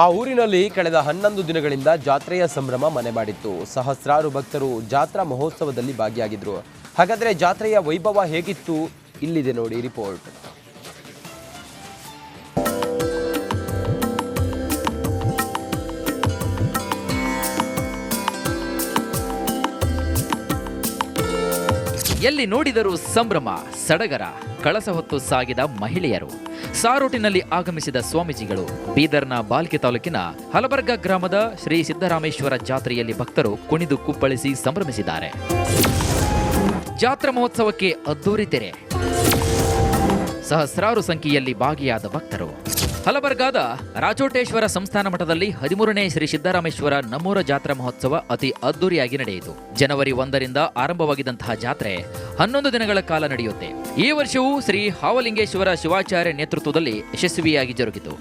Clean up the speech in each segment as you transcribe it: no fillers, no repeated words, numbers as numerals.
ಆ ಊರಿನಲ್ಲಿ ಕಳೆದ 11 ದಿನಗಳಿಂದ ಜಾತ್ರೆಯ ಸಂಭ್ರಮ ಮನೆ ಮಾಡಿತ್ತು. ಸಹಸ್ರಾರು ಭಕ್ತರು ಜಾತ್ರಾ ಮಹೋತ್ಸವದಲ್ಲಿ ಭಾಗಿಯಾಗಿದ್ರು. ಹಾಗಾದ್ರೆ ಜಾತ್ರೆಯ ವೈಭವ ಹೇಗಿತ್ತು? ಇಲ್ಲಿದೆ ನೋಡಿ ರಿಪೋರ್ಟ್. ಎಲ್ಲಿ ನೋಡಿದರೂ ಸಂಭ್ರಮ, ಸಡಗರ, ಕಳಸ ಹೊತ್ತು ಸಾಗಿದ ಮಹಿಳೆಯರು, ಸಾರೋಟಿನಲ್ಲಿ ಆಗಮಿಸಿದ ಸ್ವಾಮೀಜಿಗಳು. ಬೀದರ್ನ ಬಾಲ್ಕಿ ತಾಲೂಕಿನ ಹಲಬರ್ಗ ಗ್ರಾಮದ ಶ್ರೀ ಸಿದ್ದರಾಮೇಶ್ವರ ಜಾತ್ರೆಯಲ್ಲಿ ಭಕ್ತರು ಕುಣಿದು ಕುಪ್ಪಳಿಸಿ ಸಂಭ್ರಮಿಸಿದ್ದಾರೆ. ಜಾತ್ರಾ ಮಹೋತ್ಸವಕ್ಕೆ ಅದ್ದೂರಿ ತೆರೆ, ಸಹಸ್ರಾರು ಸಂಖ್ಯೆಯಲ್ಲಿ ಭಾಗಿಯಾದ ಭಕ್ತರು. ಹಲಬರ್ಗಾದ ರಾಚೋಟೇಶ್ವರ ಸಂಸ್ಥಾನ ಮಠದಲ್ಲಿ 13ನೇ ಶ್ರೀ ಸಿದ್ದರಾಮೇಶ್ವರ ನಮ್ಮೂರ ಜಾತ್ರಾ ಮಹೋತ್ಸವ ಅತಿ ಅದ್ದೂರಿಯಾಗಿ ನಡೆಯಿತು. ಜನವರಿ 1ರಿಂದ ಆರಂಭವಾಗಿದ್ದಂತಹ ಜಾತ್ರೆ 11 ದಿನಗಳ ಕಾಲ ನಡೆಯುತ್ತೆ. ಈ ವರ್ಷವೂ ಶ್ರೀ ಹಾವಲಿಂಗೇಶ್ವರ ಶಿವಾಚಾರ್ಯ ನೇತೃತ್ವದಲ್ಲಿ ಯಶಸ್ವಿಯಾಗಿ ಜರುಗಿತು.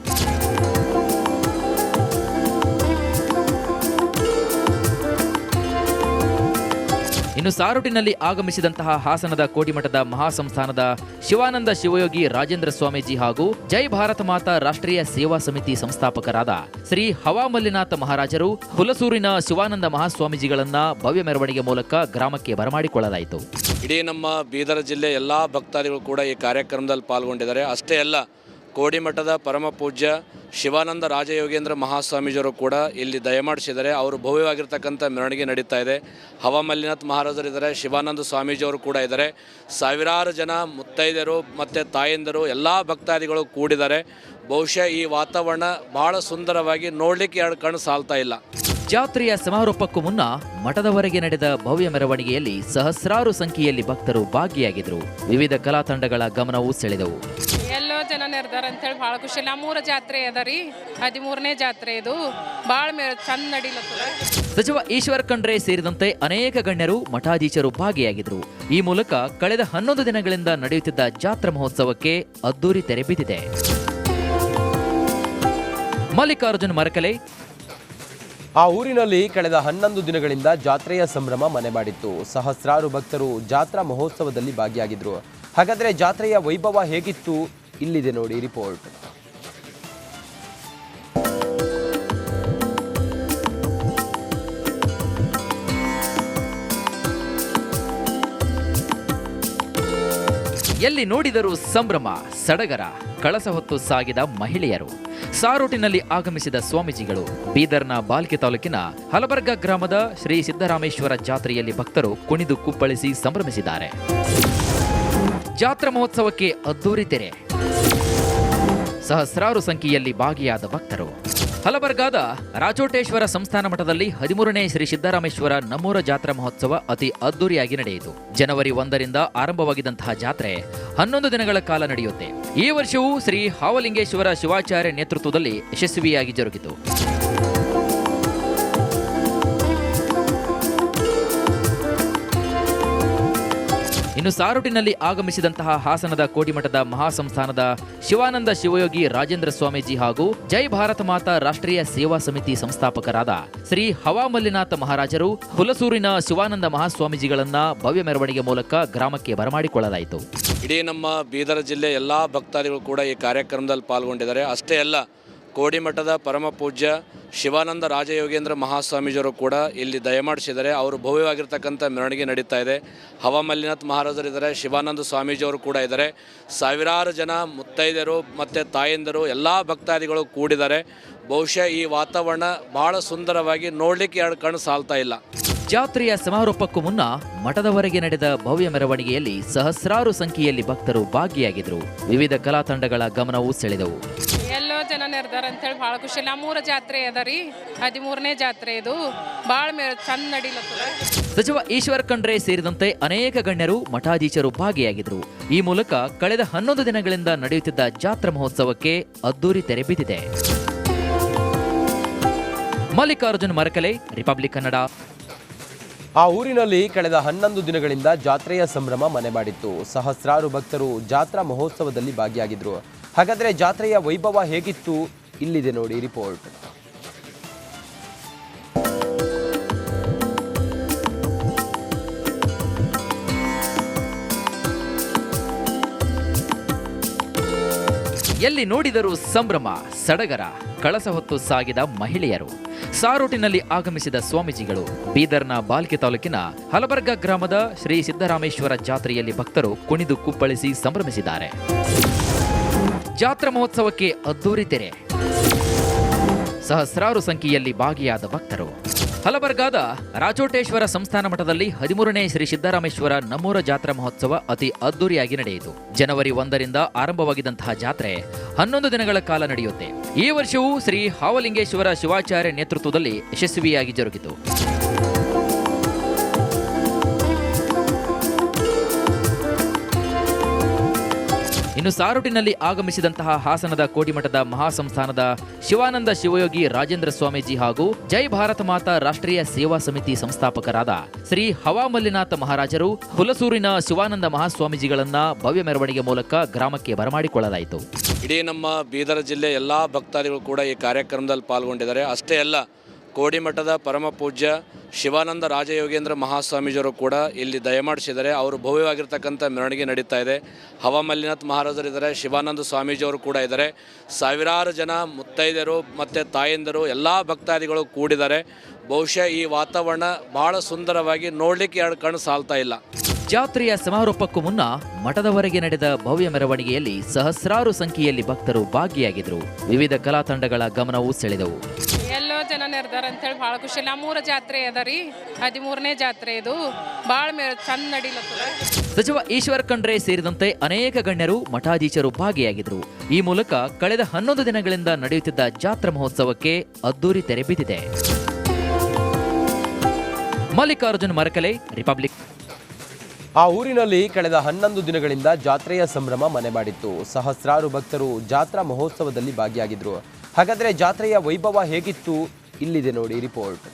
ಇನ್ನು ಸಾರೋಟಿನಲ್ಲಿ ಆಗಮಿಸಿದಂತಹ ಹಾಸನದ ಕೋಟಿಮಠದ ಮಹಾಸಂಸ್ಥಾನದ ಶಿವಾನಂದ ಶಿವಯೋಗಿ ರಾಜೇಂದ್ರ ಸ್ವಾಮೀಜಿ ಹಾಗೂ ಜೈ ಭಾರತ ಮಾತಾ ರಾಷ್ಟ್ರೀಯ ಸೇವಾ ಸಮಿತಿ ಸಂಸ್ಥಾಪಕರಾದ ಶ್ರೀ ಹವಾಮಲ್ಲಿನಾಥ ಮಹಾರಾಜರು ಹುಲಸೂರಿನ ಶಿವಾನಂದ ಮಹಾಸ್ವಾಮೀಜಿಗಳನ್ನ ಭವ್ಯ ಮೆರವಣಿಗೆ ಮೂಲಕ ಗ್ರಾಮಕ್ಕೆ ಬರಮಾಡಿಕೊಳ್ಳಲಾಯಿತು. ಇಡೀ ನಮ್ಮ ಬೀದರ ಜಿಲ್ಲೆ ಎಲ್ಲ ಭಕ್ತಾದಿಗಳು ಕೂಡ ಈ ಕಾರ್ಯಕ್ರಮದಲ್ಲಿ ಪಾಲ್ಗೊಂಡಿದ್ದಾರೆ. ಅಷ್ಟೇ ಅಲ್ಲ, ಕೋಡಿಮಠದ ಪರಮ ಪೂಜ್ಯ ಶಿವಾನಂದ ರಾಜಯೋಗೇಂದ್ರ ಮಹಾಸ್ವಾಮೀಜಿಯವರು ಕೂಡ ಇಲ್ಲಿ ದಯಮಾಡಿಸಿದ್ದಾರೆ. ಅವರು ಭವ್ಯವಾಗಿರ್ತಕ್ಕಂಥ ಮೆರವಣಿಗೆ ನಡೀತಾ ಇದೆ. ಹವಾಮಲ್ಲಿನಾಥ್ ಮಹಾರಾಜರು ಇದ್ದಾರೆ, ಶಿವಾನಂದ ಸ್ವಾಮೀಜಿಯವರು ಕೂಡ ಇದ್ದಾರೆ. ಸಾವಿರಾರು ಜನ ಮುತ್ತೈದೆಯರು ಮತ್ತು ತಾಯಂದಿರು ಎಲ್ಲ ಭಕ್ತಾದಿಗಳು ಕೂಡಿದ್ದಾರೆ. ಬಹುಶಃ ಈ ವಾತಾವರಣ ಬಹಳ ಸುಂದರವಾಗಿ ನೋಡಲಿಕ್ಕೆ ಎರಡು ಕಣ್ಣು ಸಾಲ್ತಾ ಇಲ್ಲ. ಜಾತ್ರೆಯ ಸಮಾರೋಪಕ್ಕೂ ಮುನ್ನ ಮಠದವರೆಗೆ ನಡೆದ ಭವ್ಯ ಮೆರವಣಿಗೆಯಲ್ಲಿ ಸಹಸ್ರಾರು ಸಂಖ್ಯೆಯಲ್ಲಿ ಭಕ್ತರು ಭಾಗಿಯಾಗಿದ್ದರು. ವಿವಿಧ ಕಲಾ ತಂಡಗಳ ಗಮನವೂ ಸೆಳೆದವು. ಎಲ್ಲೋ ಜನ ನೆರೆದಾರ ಅಂತೇಳಿ ಭಾಳ ಖುಷಿ. ನಮ್ಮೂರ ಜಾತ್ರೆ ಅದ ರೀ, 13ನೇ ಜಾತ್ರೆ ಇದು. ಭಾಳ ಚಂದ ನಡೀಲತ್ತದ. ಸಚಿವ ಈಶ್ವರ್ ಖಂಡ್ರೆ ಸೇರಿದಂತೆ ಅನೇಕ ಗಣ್ಯರು ಮಠಾಧೀಶರು ಭಾಗಿಯಾಗಿದ್ರು. ಈ ಮೂಲಕ ಕಳೆದ 11 ದಿನಗಳಿಂದ ನಡೆಯುತ್ತಿದ್ದ ಜಾತ್ರಾ ಮಹೋತ್ಸವಕ್ಕೆ ಅದ್ದೂರಿ ತೆರೆ ಬಿದ್ದಿದೆ. ಮಲ್ಲಿಕಾರ್ಜುನ್ ಮರಕಲೆ. ಆ ಊರಿನಲ್ಲಿ ಕಳೆದ 11 ದಿನಗಳಿಂದ ಜಾತ್ರೆಯ ಸಂಭ್ರಮ ಮನೆ ಮಾಡಿತ್ತು. ಸಹಸ್ರಾರು ಭಕ್ತರು ಜಾತ್ರಾ ಮಹೋತ್ಸವದಲ್ಲಿ ಭಾಗಿಯಾಗಿದ್ರು. ಹಾಗಾದ್ರೆ ಜಾತ್ರೆಯ ವೈಭವ ಹೇಗಿತ್ತು? ಇಲ್ಲಿದೆ ನೋಡಿ ರಿಪೋರ್ಟ್. ಎಲ್ಲಿ ನೋಡಿದರೂ ಸಂಭ್ರಮ, ಸಡಗರ, ಕಳಸ ಹೊತ್ತು ಸಾಗಿದ ಮಹಿಳೆಯರು, ಸಾರೋಟಿನಲ್ಲಿ ಆಗಮಿಸಿದ ಸ್ವಾಮೀಜಿಗಳು. ಬೀದರ್ನ ಬಾಲ್ಕಿ ತಾಲೂಕಿನ ಹಲಬರ್ಗ ಗ್ರಾಮದ ಶ್ರೀ ಸಿದ್ದರಾಮೇಶ್ವರ ಜಾತ್ರೆಯಲ್ಲಿ ಭಕ್ತರು ಕುಣಿದು ಕುಪ್ಪಳಿಸಿ ಸಂಭ್ರಮಿಸಿದ್ದಾರೆ. ಜಾತ್ರಾ ಮಹೋತ್ಸವಕ್ಕೆ ಅದ್ದೂರಿ ತೆರೆ, ಸಹಸ್ರಾರು ಸಂಖ್ಯೆಯಲ್ಲಿ ಭಾಗಿಯಾದ ಭಕ್ತರು. ಹಲಬರ್ಗಾದ ರಾಚೋಟೇಶ್ವರ ಸಂಸ್ಥಾನ ಮಠದಲ್ಲಿ 13ನೇ ಶ್ರೀ ಸಿದ್ದರಾಮೇಶ್ವರ ನಮ್ಮೂರ ಜಾತ್ರಾ ಮಹೋತ್ಸವ ಅತಿ ಅದ್ದೂರಿಯಾಗಿ ನಡೆಯಿತು. ಜನವರಿ 1ರಿಂದ ಆರಂಭವಾಗಿದ್ದಂತಹ ಜಾತ್ರೆ 11 ದಿನಗಳ ಕಾಲ ನಡೆಯುತ್ತೆ. ಈ ವರ್ಷವೂ ಶ್ರೀ ಹಾವಲಿಂಗೇಶ್ವರ ಶಿವಾಚಾರ್ಯ ನೇತೃತ್ವದಲ್ಲಿ ಯಶಸ್ವಿಯಾಗಿ ಜರುಗಿತು. ಇನ್ನು ಸಾರೋಟಿನಲ್ಲಿ ಆಗಮಿಸಿದಂತಹ ಹಾಸನದ ಕೋಟಿಮಠದ ಮಹಾಸಂಸ್ಥಾನದ ಶಿವಾನಂದ ಶಿವಯೋಗಿ ರಾಜೇಂದ್ರ ಸ್ವಾಮೀಜಿ ಹಾಗೂ ಜೈ ಭಾರತ ಮಾತಾ ರಾಷ್ಟ್ರೀಯ ಸೇವಾ ಸಮಿತಿ ಸಂಸ್ಥಾಪಕರಾದ ಶ್ರೀ ಹವಾಮಲ್ಲಿನಾಥ ಮಹಾರಾಜರು ಹುಲಸೂರಿನ ಶಿವಾನಂದ ಮಹಾಸ್ವಾಮೀಜಿಗಳನ್ನ ಭವ್ಯ ಮೆರವಣಿಗೆ ಮೂಲಕ ಗ್ರಾಮಕ್ಕೆ ಬರಮಾಡಿಕೊಳ್ಳಲಾಯಿತು. ಇಡೀ ನಮ್ಮ ಬೀದರ ಜಿಲ್ಲೆ ಎಲ್ಲ ಭಕ್ತಾದಿಗಳು ಕೂಡ ಈ ಕಾರ್ಯಕ್ರಮದಲ್ಲಿ ಪಾಲ್ಗೊಂಡಿದ್ದಾರೆ. ಅಷ್ಟೇ ಅಲ್ಲ, ಕೋಡಿಮಠದ ಪರಮ ಪೂಜ್ಯ ಶಿವಾನಂದ ರಾಜಯೋಗೇಂದ್ರ ಮಹಾಸ್ವಾಮೀಜಿಯವರು ಕೂಡ ಇಲ್ಲಿ ದಯಮಾಡಿಸಿದ್ದಾರೆ. ಅವರು ಭವ್ಯವಾಗಿರ್ತಕ್ಕಂಥ ಮೆರವಣಿಗೆ ನಡೀತಾ ಇದೆ. ಹವಾಮಲ್ಲಿನಾಥ್ ಮಹಾರಾಜರು ಇದ್ದಾರೆ, ಶಿವಾನಂದ ಸ್ವಾಮೀಜಿಯವರು ಕೂಡ ಇದ್ದಾರೆ. ಸಾವಿರಾರು ಜನ ಮುತ್ತೈದೆಯರು ಮತ್ತು ತಾಯಂದಿರು ಎಲ್ಲ ಭಕ್ತಾದಿಗಳು ಕೂಡಿದ್ದಾರೆ. ಬಹುಶಃ ಈ ವಾತಾವರಣ ಬಹಳ ಸುಂದರವಾಗಿ ನೋಡಲಿಕ್ಕೆ ಎರಡು ಕಣ್ಣು ಸಾಲ್ತಾ ಇಲ್ಲ. ಜಾತ್ರೆಯ ಸಮಾರೋಪಕ್ಕೂ ಮುನ್ನ ಮಠದವರೆಗೆ ನಡೆದ ಭವ್ಯ ಮೆರವಣಿಗೆಯಲ್ಲಿ ಸಹಸ್ರಾರು ಸಂಖ್ಯೆಯಲ್ಲಿ ಭಕ್ತರು ಭಾಗಿಯಾಗಿದ್ರು. ವಿವಿಧ ಕಲಾ ತಂಡಗಳ ಗಮನವೂ ಸೆಳೆದವು. ಎಲ್ಲೋ ಜನ ನೆರೆದಾರ ಅಂತೇಳಿ ಭಾಳ ಖುಷಿ. ನಮ್ಮೂರ ಜಾತ್ರೆ ಅದ ರೀ, 13ನೇ ಜಾತ್ರೆ ಇದು. ಭಾಳ ಚಂದ ನಡೀಲತ್ತದ. ಸಚಿವ ಈಶ್ವರ್ ಖಂಡ್ರೆ ಸೇರಿದಂತೆ ಅನೇಕ ಗಣ್ಯರು ಮಠಾಧೀಶರು ಭಾಗಿಯಾಗಿದ್ರು. ಈ ಮೂಲಕ ಕಳೆದ 11 ದಿನಗಳಿಂದ ನಡೆಯುತ್ತಿದ್ದ ಜಾತ್ರಾ ಮಹೋತ್ಸವಕ್ಕೆ ಅದ್ದೂರಿ ತೆರೆ ಬಿದ್ದಿದೆ. ಮಲ್ಲಿಕಾರ್ಜುನ್ ಮರಕಲೆ, ರಿಪಬ್ಲಿಕ್ ಕನ್ನಡ. ಆ ಊರಿನಲ್ಲಿ ಕಳೆದ 11 ದಿನಗಳಿಂದ ಜಾತ್ರೆಯ ಸಂಭ್ರಮ ಮನೆ ಮಾಡಿತ್ತು. ಸಹಸ್ರಾರು ಭಕ್ತರು ಜಾತ್ರಾ ಮಹೋತ್ಸವದಲ್ಲಿ ಭಾಗಿಯಾಗಿದ್ರು. ಹಾಗಾದ್ರೆ ಜಾತ್ರೆಯ ವೈಭವ ಹೇಗಿತ್ತು? ಇಲ್ಲಿದೆ ನೋಡಿ ರಿಪೋರ್ಟ್. ಎಲ್ಲಿ ನೋಡಿದರೂ ಸಂಭ್ರಮ, ಸಡಗರ, ಕಳಸ ಹೊತ್ತು ಸಾಗಿದ ಮಹಿಳೆಯರು, ಸಾರೋಟಿನಲ್ಲಿ ಆಗಮಿಸಿದ ಸ್ವಾಮೀಜಿಗಳು. ಬೀದರ್ನ ಬಾಲ್ಕಿ ತಾಲೂಕಿನ ಹಲಬರ್ಗ ಗ್ರಾಮದ ಶ್ರೀ ಸಿದ್ದರಾಮೇಶ್ವರ ಜಾತ್ರೆಯಲ್ಲಿ ಭಕ್ತರು ಕುಣಿದು ಕುಪ್ಪಳಿಸಿ ಸಂಭ್ರಮಿಸಿದ್ದಾರೆ. ಜಾತ್ರಾ ಮಹೋತ್ಸವಕ್ಕೆ ಅದ್ದೂರಿ ತೆರೆ, ಸಹಸ್ರಾರು ಸಂಖ್ಯೆಯಲ್ಲಿ ಭಾಗಿಯಾದ ಭಕ್ತರು. ಹಲಬರ್ಗಾದ ರಾಜೋಟೇಶ್ವರ ಸಂಸ್ಥಾನ ಮಠದಲ್ಲಿ 13ನೇ ಶ್ರೀ ಸಿದ್ದರಾಮೇಶ್ವರ ನಮ್ಮೂರ ಜಾತ್ರಾ ಮಹೋತ್ಸವ ಅತಿ ಅದ್ದೂರಿಯಾಗಿ ನಡೆಯಿತು. ಜನವರಿ 1ರಿಂದ ಆರಂಭವಾಗಿದ್ದಂತಹ ಜಾತ್ರೆ 11 ದಿನಗಳ ಕಾಲ ನಡೆಯುತ್ತೆ. ಈ ವರ್ಷವೂ ಶ್ರೀ ಹಾವಲಿಂಗೇಶ್ವರ ಶಿವಾಚಾರ್ಯ ನೇತೃತ್ವದಲ್ಲಿ ಯಶಸ್ವಿಯಾಗಿ ಜರುಗಿತು. ಇನ್ನು ಸಾರೋಟಿನಲ್ಲಿ ಆಗಮಿಸಿದಂತಹ ಹಾಸನದ ಕೋಟಿಮಠದ ಮಹಾಸಂಸ್ಥಾನದ ಶಿವಾನಂದ ಶಿವಯೋಗಿ ರಾಜೇಂದ್ರ ಸ್ವಾಮೀಜಿ ಹಾಗೂ ಜೈ ಭಾರತ ಮಾತಾ ರಾಷ್ಟ್ರೀಯ ಸೇವಾ ಸಮಿತಿ ಸಂಸ್ಥಾಪಕರಾದ ಶ್ರೀ ಹವಾಮಲ್ಲಿನಾಥ ಮಹಾರಾಜರು ಹುಲಸೂರಿನ ಶಿವಾನಂದ ಮಹಾಸ್ವಾಮೀಜಿಗಳನ್ನ ಭವ್ಯ ಮೆರವಣಿಗೆ ಮೂಲಕ ಗ್ರಾಮಕ್ಕೆ ಬರಮಾಡಿಕೊಳ್ಳಲಾಯಿತು. ಇಡೀ ನಮ್ಮ ಬೀದರ ಜಿಲ್ಲೆ ಎಲ್ಲ ಭಕ್ತಾದಿಗಳು ಕೂಡ ಈ ಕಾರ್ಯಕ್ರಮದಲ್ಲಿ ಪಾಲ್ಗೊಂಡಿದ್ದಾರೆ. ಅಷ್ಟೇ ಅಲ್ಲ, ಕೋಡಿಮಠದ ಪರಮ ಪೂಜ್ಯ ಶಿವಾನಂದ ರಾಜಯೋಗೇಂದ್ರ ಮಹಾಸ್ವಾಮೀಜಿಯವರು ಕೂಡ ಇಲ್ಲಿ ದಯಮಾಡಿಸಿದ್ದಾರೆ. ಅವರು ಭವ್ಯವಾಗಿರ್ತಕ್ಕಂಥ ಮೆರವಣಿಗೆ ನಡೀತಾ ಇದೆ. ಹವಾಮಲ್ಲಿನಾಥ್ ಮಹಾರಾಜರು ಇದ್ದಾರೆ, ಶಿವಾನಂದ ಸ್ವಾಮೀಜಿಯವರು ಕೂಡ ಇದ್ದಾರೆ. ಸಾವಿರಾರು ಜನ ಮುತ್ತೈದೆಯರು ಮತ್ತು ತಾಯಂದಿರು ಎಲ್ಲ ಭಕ್ತಾದಿಗಳು ಕೂಡಿದ್ದಾರೆ. ಬಹುಶಃ ಈ ವಾತಾವರಣ ಬಹಳ ಸುಂದರವಾಗಿ ನೋಡಲಿಕ್ಕೆ ಎರಡು ಕಣ್ಣು ಸಾಲ್ತಾ ಇಲ್ಲ. ಜಾತ್ರೆಯ ಸಮಾರೋಪಕ್ಕೂ ಮುನ್ನ ಮಠದವರೆಗೆ ನಡೆದ ಭವ್ಯ ಮೆರವಣಿಗೆಯಲ್ಲಿ ಸಹಸ್ರಾರು ಸಂಖ್ಯೆಯಲ್ಲಿ ಭಕ್ತರು ಭಾಗಿಯಾಗಿದ್ದರು. ವಿವಿಧ ಕಲಾ ತಂಡಗಳ ಗಮನವೂ ಸೆಳೆದವು. ಎಲ್ಲೋ ಜನ ನೆರೆದಾರ ಅಂತೇಳಿ ಭಾಳ ಖುಷಿ. ನಮ್ಮೂರ ಜಾತ್ರೆ ಅದ ರೀ, 13ನೇ ಜಾತ್ರೆ ಇದು. ಭಾಳ ಚಂದ ನಡೀಲತ್ತದ. ಸಚಿವ ಈಶ್ವರ್ ಖಂಡ್ರೆ ಸೇರಿದಂತೆ ಅನೇಕ ಗಣ್ಯರು ಮಠಾಧೀಶರು ಭಾಗಿಯಾಗಿದ್ದರು. ಈ ಮೂಲಕ ಕಳೆದ 11 ದಿನಗಳಿಂದ ನಡೆಯುತ್ತಿದ್ದ ಜಾತ್ರಾ ಮಹೋತ್ಸವಕ್ಕೆ ಅದ್ದೂರಿ ತೆರೆ ಬಿದ್ದಿದೆ. ಮಲ್ಲಿಕಾರ್ಜುನ್ ಮರಕಲೆ, ರಿಪಬ್ಲಿಕ್. ಆ ಊರಿನಲ್ಲಿ ಕಳೆದ 11 ದಿನಗಳಿಂದ ಜಾತ್ರೆಯ ಸಂಭ್ರಮ ಮನೆ ಮಾಡಿತ್ತು. ಸಹಸ್ರಾರು ಭಕ್ತರು ಜಾತ್ರಾ ಮಹೋತ್ಸವದಲ್ಲಿ ಭಾಗಿಯಾಗಿದ್ರು. ಹಾಗಾದರೆ ಜಾತ್ರೆಯ ವೈಭವ ಹೇಗಿತ್ತು? ಇಲ್ಲಿದೆ ನೋಡಿ ರಿಪೋರ್ಟ್.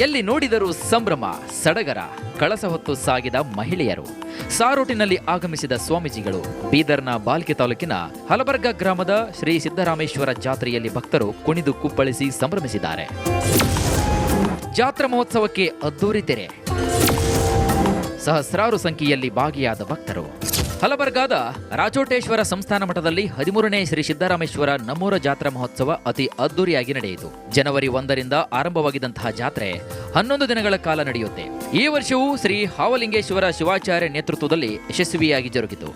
ಎಲ್ಲಿ ನೋಡಿದರೂ ಸಂಭ್ರಮ, ಸಡಗರ, ಕಳಸ ಹೊತ್ತು ಸಾಗಿದ ಮಹಿಳೆಯರು, ಸಾರೋಟಿನಲ್ಲಿ ಆಗಮಿಸಿದ ಸ್ವಾಮೀಜಿಗಳು. ಬೀದರ್ನ ಬಾಲ್ಕಿ ತಾಲೂಕಿನ ಹಲಬರ್ಗ ಗ್ರಾಮದ ಶ್ರೀ ಸಿದ್ದರಾಮೇಶ್ವರ ಜಾತ್ರೆಯಲ್ಲಿ ಭಕ್ತರು ಕುಣಿದು ಕುಪ್ಪಳಿಸಿ ಸಂಭ್ರಮಿಸಿದ್ದಾರೆ. ಜಾತ್ರಾ ಮಹೋತ್ಸವಕ್ಕೆ ಅದ್ದೂರಿ ತೆರೆ, ಸಹಸ್ರಾರು ಸಂಖ್ಯೆಯಲ್ಲಿ ಭಾಗಿಯಾದ ಭಕ್ತರು. ಹಲಬರ್ಗಾದ ರಾಜೋಟೇಶ್ವರ ಸಂಸ್ಥಾನ ಮಠದಲ್ಲಿ 13ನೇ ಶ್ರೀ ಸಿದ್ದರಾಮೇಶ್ವರ ನಮ್ಮೂರ ಜಾತ್ರಾ ಮಹೋತ್ಸವ ಅತಿ ಅದ್ದೂರಿಯಾಗಿ ನಡೆಯಿತು. ಜನವರಿ 1ರಿಂದ ಆರಂಭವಾಗಿದ್ದಂತಹ ಜಾತ್ರೆ 11 ದಿನಗಳ ಕಾಲ ನಡೆಯುತ್ತೆ. ಈ ವರ್ಷವೂ ಶ್ರೀ ಹಾವಲಿಂಗೇಶ್ವರ ಶಿವಾಚಾರ್ಯ ನೇತೃತ್ವದಲ್ಲಿ ಯಶಸ್ವಿಯಾಗಿ ಜರುಗಿತು.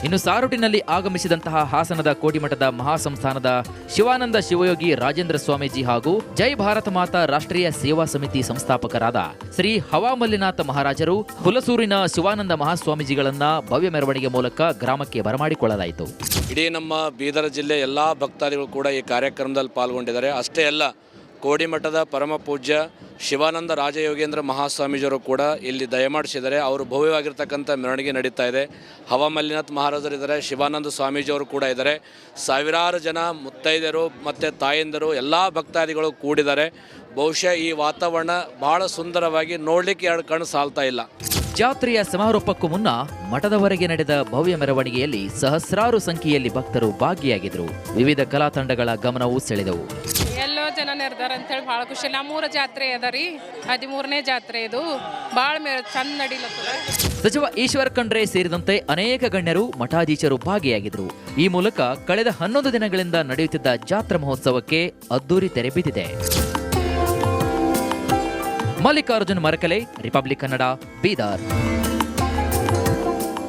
ಇನ್ನು ಸಾರೋಟಿನಲ್ಲಿ ಆಗಮಿಸಿದಂತಹ ಹಾಸನದ ಕೋಟಿಮಠದ ಮಹಾಸಂಸ್ಥಾನದ ಶಿವಾನಂದ ಶಿವಯೋಗಿ ರಾಜೇಂದ್ರ ಸ್ವಾಮೀಜಿ ಹಾಗೂ ಜೈ ಭಾರತ ಮಾತಾ ರಾಷ್ಟ್ರೀಯ ಸೇವಾ ಸಮಿತಿ ಸಂಸ್ಥಾಪಕರಾದ ಶ್ರೀ ಹವಾಮಲ್ಲಿನಾಥ ಮಹಾರಾಜರು ಹುಲಸೂರಿನ ಶಿವಾನಂದ ಮಹಾಸ್ವಾಮೀಜಿಗಳನ್ನ ಭವ್ಯ ಮೆರವಣಿಗೆ ಮೂಲಕ ಗ್ರಾಮಕ್ಕೆ ಬರಮಾಡಿಕೊಳ್ಳಲಾಯಿತು. ಇಡೀ ನಮ್ಮ ಬೀದರ ಜಿಲ್ಲೆ ಎಲ್ಲ ಭಕ್ತಾದಿಗಳು ಕೂಡ ಈ ಕಾರ್ಯಕ್ರಮದಲ್ಲಿ ಪಾಲ್ಗೊಂಡಿದ್ದಾರೆ. ಅಷ್ಟೇ ಅಲ್ಲ, ಕೋಡಿಮಠದ ಪರಮ ಪೂಜ್ಯ ಶಿವಾನಂದ ರಾಜಯೋಗೇಂದ್ರ ಮಹಾಸ್ವಾಮೀಜಿಯವರು ಕೂಡ ಇಲ್ಲಿ ದಯಮಾಡಿಸಿದ್ದಾರೆ. ಅವರು ಭವ್ಯವಾಗಿರ್ತಕ್ಕಂಥ ಮೆರವಣಿಗೆ ನಡೀತಾ ಇದೆ. ಹವಾಮಲ್ಲಿನಾಥ್ ಮಹಾರಾಜರು ಇದ್ದಾರೆ, ಶಿವಾನಂದ ಸ್ವಾಮೀಜಿಯವರು ಕೂಡ ಇದ್ದಾರೆ. ಸಾವಿರಾರು ಜನ ಮುತ್ತೈದೆಯರು ಮತ್ತು ತಾಯಂದಿರು ಎಲ್ಲ ಭಕ್ತಾದಿಗಳು ಕೂಡಿದ್ದಾರೆ. ಬಹುಶಃ ಈ ವಾತಾವರಣ ಬಹಳ ಸುಂದರವಾಗಿ ನೋಡಲಿಕ್ಕೆ ಎರಡು ಕಣ್ಣು ಸಾಲ್ತಾ ಇಲ್ಲ. ಜಾತ್ರೆಯ ಸಮಾರೋಪಕ್ಕೂ ಮುನ್ನ ಮಠದವರೆಗೆ ನಡೆದ ಭವ್ಯ ಮೆರವಣಿಗೆಯಲ್ಲಿ ಸಹಸ್ರಾರು ಸಂಖ್ಯೆಯಲ್ಲಿ ಭಕ್ತರು ಭಾಗಿಯಾಗಿದ್ದರು. ವಿವಿಧ ಕಲಾ ತಂಡಗಳ ಗಮನವೂ ಸೆಳೆದವು. ಎಲ್ಲೋ ಜನ ನೆರೆದಾರ ಅಂತೇಳಿ ಭಾಳ ಖುಷಿ. ನಮ್ಮೂರ ಜಾತ್ರೆ ಅದ ರೀ, 13ನೇ ಜಾತ್ರೆ ಇದು. ಭಾಳ ಚಂದ ನಡೀಲತ್ತದ. ಸಚಿವ ಈಶ್ವರ್ ಖಂಡ್ರೆ ಸೇರಿದಂತೆ ಅನೇಕ ಗಣ್ಯರು ಮಠಾಧೀಶರು ಭಾಗಿಯಾಗಿದ್ದರು. ಈ ಮೂಲಕ ಕಳೆದ 11 ದಿನಗಳಿಂದ ನಡೆಯುತ್ತಿದ್ದ ಜಾತ್ರಾ ಮಹೋತ್ಸವಕ್ಕೆ ಅದ್ದೂರಿ ತೆರೆ ಬಿದ್ದಿದೆ. ಮಲ್ಲಿಕಾರ್ಜುನ್ ಮರಕಲೆ, ರಿಪಬ್ಲಿಕ್ ಕನ್ನಡ, ಬೀದರ್.